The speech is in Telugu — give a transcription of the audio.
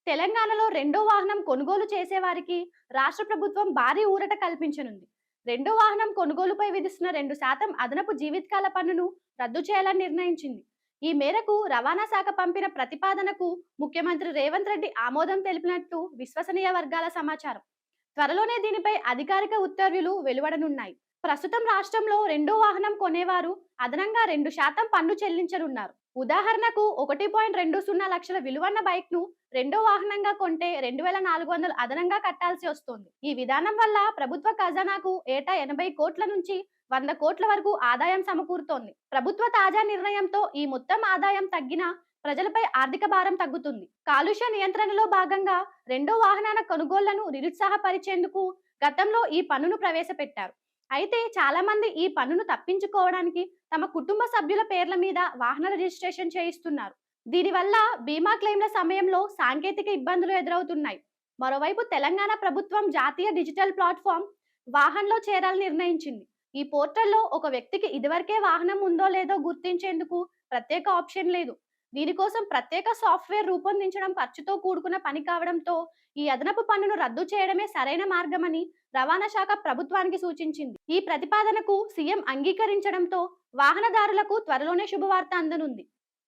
తెలంగాణలో రెండో వాహనం కొనుగోలు చేసేవారికి రాష్ట్ర ప్రభుత్వం భారీ ఊరట కల్పించనుంది. రెండో వాహనం కొనుగోలుపై విధిస్తున్న 2% అదనపు జీవితకాల పన్నును రద్దు చేయాలని నిర్ణయించింది. ఈ మేరకు రవాణా శాఖ పంపిన ప్రతిపాదనకు ముఖ్యమంత్రి రేవంత్ రెడ్డి ఆమోదం తెలిపినట్లు విశ్వసనీయ వర్గాల సమాచారం. త్వరలోనే దీనిపై అధికారిక ఉత్తర్వులు వెలువడనున్నాయి. ప్రస్తుతం రాష్ట్రంలో రెండో వాహనం కొనేవారు అదనంగా 2% పన్ను చెల్లించనున్నారు. ఉదాహరణకు 1.20 లక్షల విలువన్న బైక్ ను రెండో వాహనంగా కొంటే 2,400 అదనంగా కట్టాల్సి వస్తోంది. ఈ విధానం వల్ల ప్రభుత్వ ఖజానాకు ఏటా 80 కోట్ల నుంచి 100 కోట్ల వరకు ఆదాయం సమకూరుతోంది. ప్రభుత్వ తాజా నిర్ణయంతో ఈ మొత్తం ఆదాయం తగ్గినా ప్రజలపై ఆర్థిక భారం తగ్గుతుంది. కాలుష్య నియంత్రణలో భాగంగా రెండో వాహనాల కొనుగోళ్లను నిరుత్సాహపరిచేందుకు గతంలో ఈ పన్నును ప్రవేశపెట్టారు. అయితే చాలా మంది ఈ పన్నును తప్పించుకోవడానికి తమ కుటుంబ సభ్యుల పేర్ల మీద వాహన రిజిస్ట్రేషన్ చేయిస్తున్నారు. దీనివల్ల బీమా క్లెయిమ్ల సమయంలో సాంకేతిక ఇబ్బందులు ఎదురవుతున్నాయి. మరోవైపు తెలంగాణ ప్రభుత్వం జాతీయ డిజిటల్ ప్లాట్ఫామ్ వాహన్లో చేరాలని నిర్ణయించింది. ఈ పోర్టల్లో ఒక వ్యక్తికి ఇదివరకే వాహనం ఉందో లేదో గుర్తించేందుకు ప్రత్యేక ఆప్షన్ లేదు. దీనికోసం ప్రత్యేక సాఫ్ట్వేర్ రూపొందించడం ఖర్చుతో కూడుకున్న పని కావడంతో ఈ అదనపు పన్నును రద్దు చేయడమే సరైన మార్గమని రవాణా శాఖ ప్రభుత్వానికి సూచించింది. ఈ ప్రతిపాదనకు సీఎం అంగీకరించడంతో వాహనదారులకు త్వరలోనే శుభవార్త అందనుంది.